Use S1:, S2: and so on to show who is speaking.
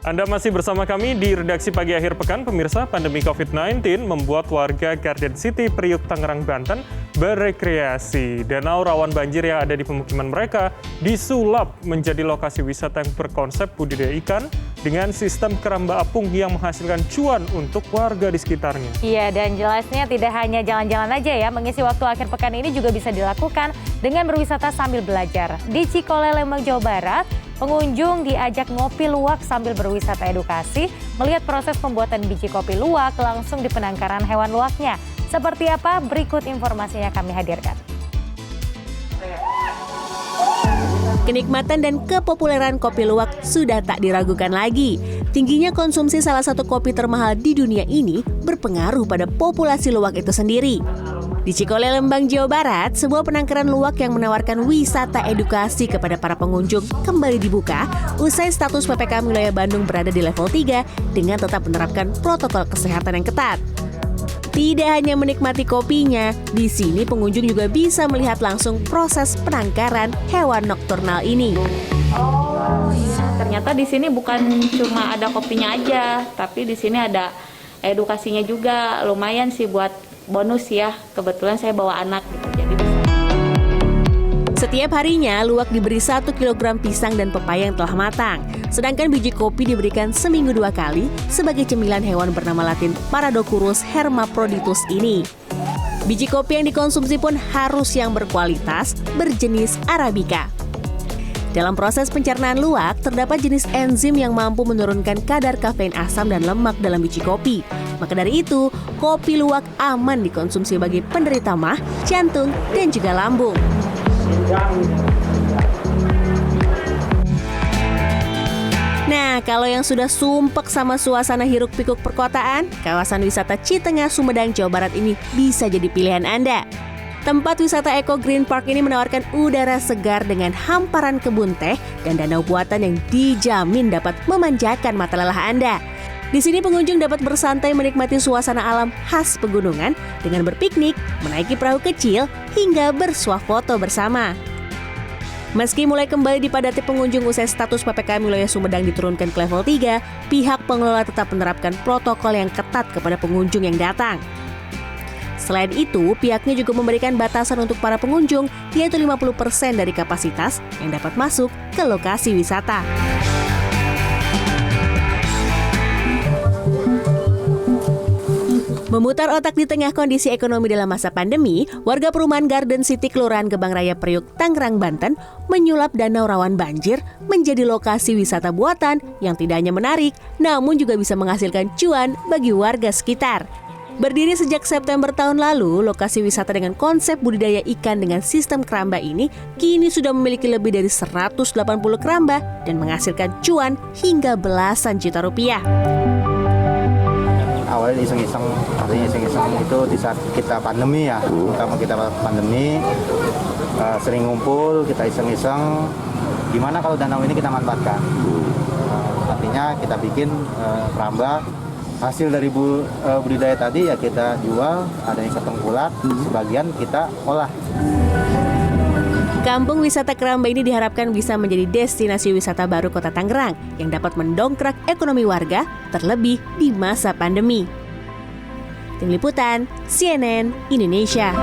S1: Anda masih bersama kami di redaksi pagi akhir pekan. Pemirsa, pandemi COVID-19 membuat warga Garden City, Priuk, Tangerang, Banten berekreasi. Danau rawan banjir yang ada di pemukiman mereka disulap menjadi lokasi wisata yang berkonsep budidaya ikan dengan sistem keramba apung yang menghasilkan cuan untuk warga di sekitarnya.
S2: Iya, dan jelasnya tidak hanya jalan-jalan aja ya, mengisi waktu akhir pekan ini juga bisa dilakukan dengan berwisata sambil belajar. Di Cikole, Lembang, Jawa Barat, pengunjung diajak ngopi luwak sambil berwisata edukasi, melihat proses pembuatan biji kopi luwak langsung di penangkaran hewan luwaknya. Seperti apa? Berikut informasinya kami hadirkan.
S3: Kenikmatan dan kepopuleran kopi luwak sudah tak diragukan lagi. Tingginya konsumsi salah satu kopi termahal di dunia ini berpengaruh pada populasi luwak itu sendiri. Di Cikole, Lembang, Jawa Barat, sebuah penangkaran luwak yang menawarkan wisata edukasi kepada para pengunjung kembali dibuka usai status PPKM wilayah Bandung berada di level 3 dengan tetap menerapkan protokol kesehatan yang ketat. Tidak hanya menikmati kopinya, di sini pengunjung juga bisa melihat langsung proses penangkaran hewan nokturnal ini.
S4: Oh iya, ternyata di sini bukan cuma ada kopinya aja, tapi di sini ada edukasinya juga. Lumayan sih buat bonus ya. Kebetulan saya bawa anak gitu, jadi bisa.
S3: Setiap harinya, luwak diberi 1 kg pisang dan pepaya yang telah matang. Sedangkan biji kopi diberikan seminggu 2 kali sebagai cemilan hewan bernama latin Paradoxurus hermaphroditus ini. Biji kopi yang dikonsumsi pun harus yang berkualitas, berjenis Arabica. Dalam proses pencernaan luwak, terdapat jenis enzim yang mampu menurunkan kadar kafein asam dan lemak dalam biji kopi. Maka dari itu, kopi luwak aman dikonsumsi bagi penderita mah, jantung, dan juga lambung. Nah, kalau yang sudah sumpek sama suasana hiruk-pikuk perkotaan, kawasan wisata Citengah, Sumedang, Jawa Barat ini bisa jadi pilihan Anda. Tempat wisata Eco Green Park ini menawarkan udara segar dengan hamparan kebun teh dan danau buatan yang dijamin dapat memanjakan mata lelah Anda. Di sini pengunjung dapat bersantai menikmati suasana alam khas pegunungan dengan berpiknik, menaiki perahu kecil, hingga bersuah foto bersama. Meski mulai kembali dipadati pengunjung usai status PPKM wilayah Sumedang diturunkan ke level 3, pihak pengelola tetap menerapkan protokol yang ketat kepada pengunjung yang datang. Selain itu, pihaknya juga memberikan batasan untuk para pengunjung, yaitu 50% dari kapasitas yang dapat masuk ke lokasi wisata. Memutar otak di tengah kondisi ekonomi dalam masa pandemi, warga perumahan Garden City, Kelurahan Gebang Raya, Priuk, Tangerang, Banten menyulap danau rawan banjir menjadi lokasi wisata buatan yang tidak hanya menarik, namun juga bisa menghasilkan cuan bagi warga sekitar. Berdiri sejak September tahun lalu, lokasi wisata dengan konsep budidaya ikan dengan sistem keramba ini kini sudah memiliki lebih dari 180 keramba dan menghasilkan cuan hingga belasan juta rupiah.
S5: Awalnya iseng-iseng, artinya iseng-iseng itu di saat kita pandemi ya, terutama kita pandemi, sering ngumpul, kita iseng-iseng, gimana kalau danau ini kita manfaatkan. Artinya kita bikin keramba, hasil dari budidaya tadi ya kita jual, ada yang ketengkulak, sebagian kita olah.
S3: Kampung wisata keramba ini diharapkan bisa menjadi destinasi wisata baru Kota Tangerang yang dapat mendongkrak ekonomi warga, terlebih di masa pandemi. Tim Liputan, CNN Indonesia.